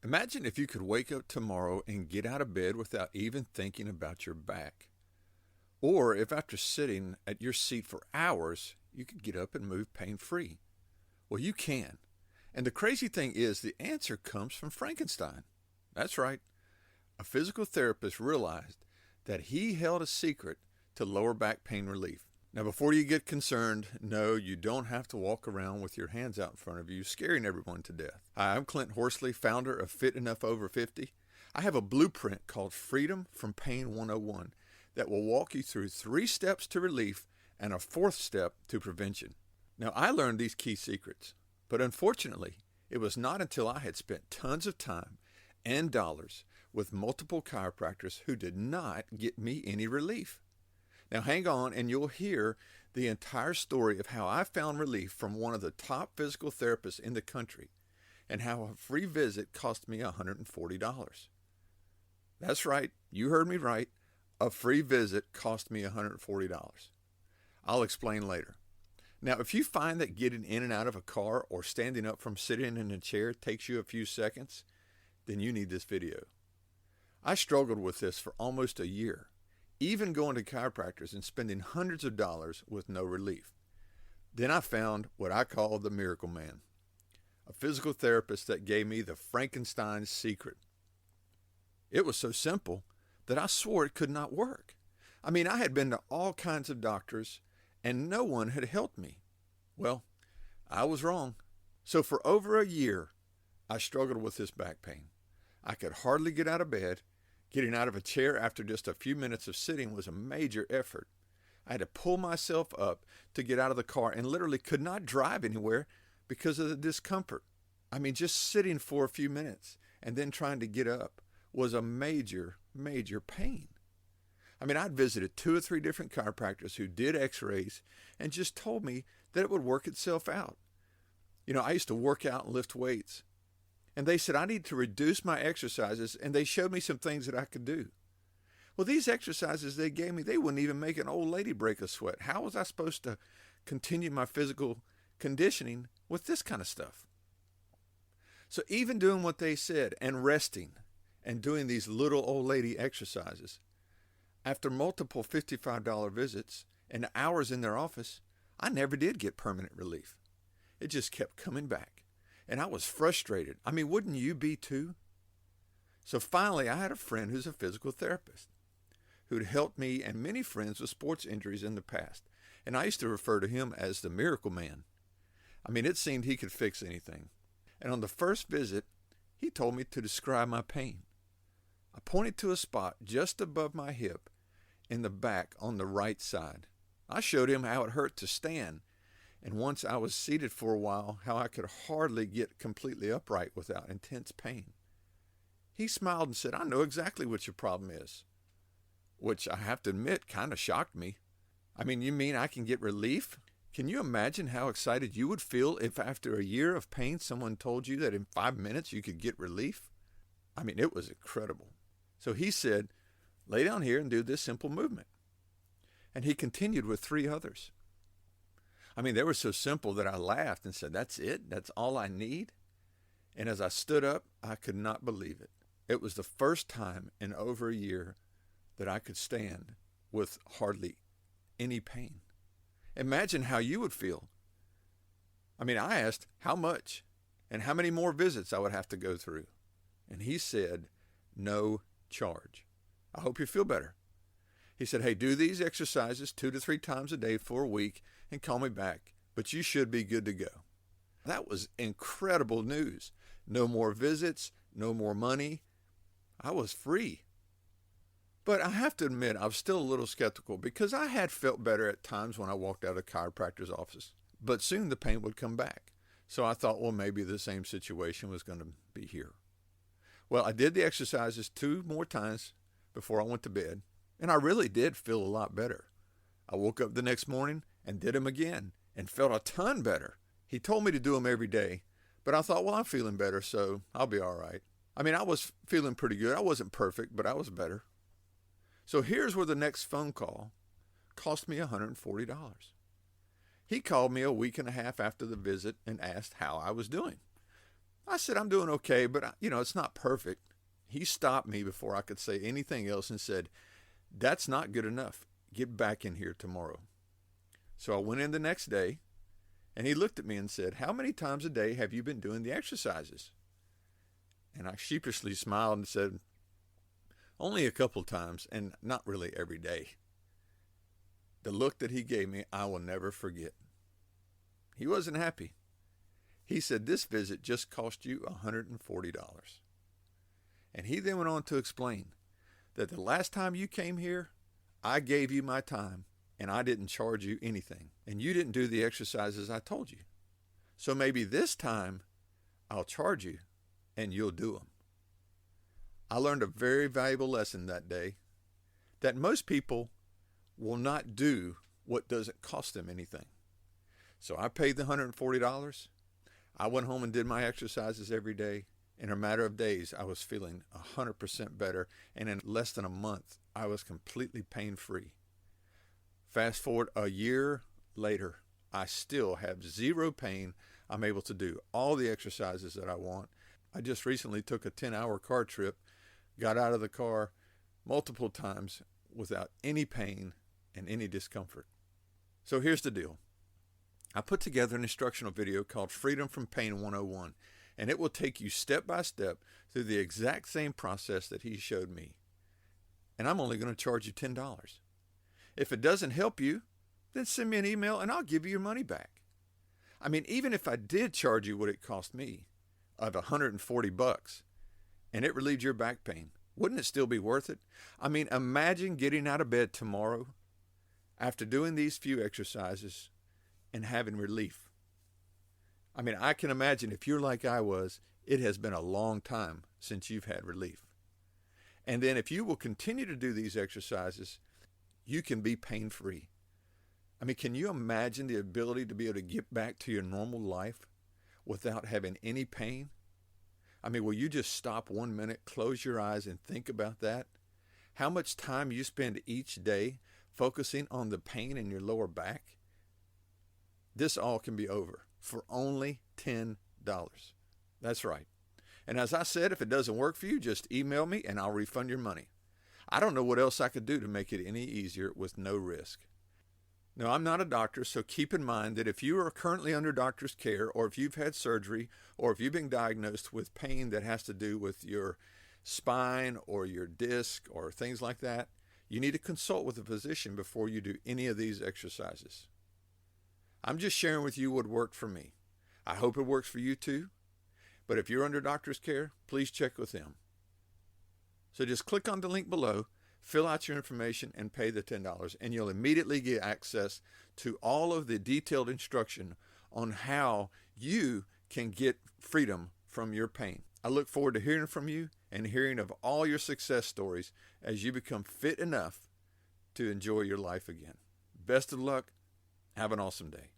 Imagine if you could wake up tomorrow and get out of bed without even thinking about your back. Or if after sitting at your seat for hours, you could get up and move pain free. Well, you can. And the crazy thing is, the answer comes from Frankenstein. That's right. A physical therapist realized that he held a secret to lower back pain relief. Now, before you get concerned, no, you don't have to walk around with your hands out in front of you, scaring everyone to death. Hi, I'm Clint Horsley, founder of Fit Enough Over 50. I have a blueprint called Freedom from Pain 101 that will walk you through 3 steps to relief and a 4th step to prevention. Now, I learned these key secrets, but unfortunately, it was not until I had spent tons of time and dollars with multiple chiropractors who did not get me any relief. Now hang on and you'll hear the entire story of how I found relief from one of the top physical therapists in the country and how a free visit cost me $140. That's right, you heard me right. A free visit cost me $140. I'll explain later. Now, if you find that getting in and out of a car or standing up from sitting in a chair takes you a few seconds, then you need this video. I struggled with this for almost a year, even going to chiropractors and spending hundreds of dollars with no relief. Then I found what I call the Miracle Man, a physical therapist that gave me the Frankenstein secret. It was so simple that I swore it could not work. I mean, I had been to all kinds of doctors and no one had helped me. Well, I was wrong. So for over a year, I struggled with this back pain. I could hardly get out of bed. Getting out of a chair after just a few minutes of sitting was a major effort. I had to pull myself up to get out of the car and literally could not drive anywhere because of the discomfort. I mean, just sitting for a few minutes and then trying to get up was a major pain. I mean, I'd visited 2 or 3 different chiropractors who did x-rays and just told me that it would work itself out. You know, I used to work out and lift weights. And they said I need to reduce my exercises, and they showed me some things that I could do. Well, these exercises they gave me, they wouldn't even make an old lady break a sweat. How was I supposed to continue my physical conditioning with this kind of stuff? So even doing what they said and resting and doing these little old lady exercises, after multiple $55 visits and hours in their office, I never did get permanent relief. It just kept coming back. And I was frustrated. I mean, wouldn't you be too? So finally, I had a friend who's a physical therapist who'd helped me and many friends with sports injuries in the past. And I used to refer to him as the Miracle Man. I mean, it seemed he could fix anything. And on the first visit, he told me to describe my pain. I pointed to a spot just above my hip in the back on the right side. I showed him how it hurt to stand. And once I was seated for a while, how I could hardly get completely upright without intense pain. He smiled and said, I know exactly what your problem is, which I have to admit kind of shocked me. I mean, you mean I can get relief? Can you imagine how excited you would feel if after a year of pain, someone told you that in 5 minutes you could get relief? I mean, it was incredible. So he said, lay down here and do this simple movement. And he continued with 3 others. I mean, they were so simple that I laughed and said, that's it? That's all I need? And as I stood up, I could not believe it. It was the first time in over a year that I could stand with hardly any pain. Imagine how you would feel. I mean, I asked how much and how many more visits I would have to go through. And he said, no charge. I hope you feel better. He said, hey, do these exercises 2 to 3 times a day for a week and call me back, but you should be good to go. That was incredible news. No more visits, no more money. I was free. But I have to admit, I was still a little skeptical because I had felt better at times when I walked out of a chiropractor's office. But soon the pain would come back. So I thought, well, maybe the same situation was going to be here. Well, I did the exercises 2 more times before I went to bed. And I really did feel a lot better. I woke up the next morning and did them again and felt a ton better. He told me to do them every day, but I thought, well, I'm feeling better, so I'll be all right. I mean, I was feeling pretty good. I wasn't perfect, but I was better. So here's where the next phone call cost me $140. He called me a week and a half after the visit and asked how I was doing. I said, I'm doing okay, but it's not perfect. He stopped me before I could say anything else and said, that's not good enough. Get back in here tomorrow. So I went in the next day, and he looked at me and said, how many times a day have you been doing the exercises? And I sheepishly smiled and said, only a couple times, and not really every day. The look that he gave me, I will never forget. He wasn't happy. He said, this visit just cost you $140. And he then went on to explain that the last time you came here, I gave you my time and I didn't charge you anything. And you didn't do the exercises I told you. So maybe this time I'll charge you and you'll do them. I learned a very valuable lesson that day, that most people will not do what doesn't cost them anything. So I paid the $140. I went home and did my exercises every day. In a matter of days, I was feeling 100% better, and in less than a month, I was completely pain-free. Fast forward a year later, I still have zero pain. I'm able to do all the exercises that I want. I just recently took a 10-hour car trip, got out of the car multiple times without any pain and any discomfort. So here's the deal. I put together an instructional video called Freedom from Pain 101. And it will take you step by step through the exact same process that he showed me. And I'm only going to charge you $10. If it doesn't help you, then send me an email and I'll give you your money back. I mean, even if I did charge you what it cost me of $140 and it relieved your back pain, wouldn't it still be worth it? I mean, imagine getting out of bed tomorrow after doing these few exercises and having relief. I mean, I can imagine if you're like I was, it has been a long time since you've had relief. And then if you will continue to do these exercises, you can be pain-free. I mean, can you imagine the ability to be able to get back to your normal life without having any pain? I mean, will you just stop 1 minute, close your eyes, and think about that? How much time you spend each day focusing on the pain in your lower back? This all can be over for only $10. That's right. And as I said, if it doesn't work for you, just email me and I'll refund your money. I don't know what else I could do to make it any easier with no risk. Now, I'm not a doctor, so keep in mind that if you are currently under doctor's care, or if you've had surgery, or if you've been diagnosed with pain that has to do with your spine or your disc or things like that, you need to consult with a physician before you do any of these exercises. I'm just sharing with you what worked for me. I hope it works for you too. But if you're under doctor's care, please check with them. So just click on the link below, fill out your information, and pay the $10, and you'll immediately get access to all of the detailed instruction on how you can get freedom from your pain. I look forward to hearing from you and hearing of all your success stories as you become fit enough to enjoy your life again. Best of luck. Have an awesome day.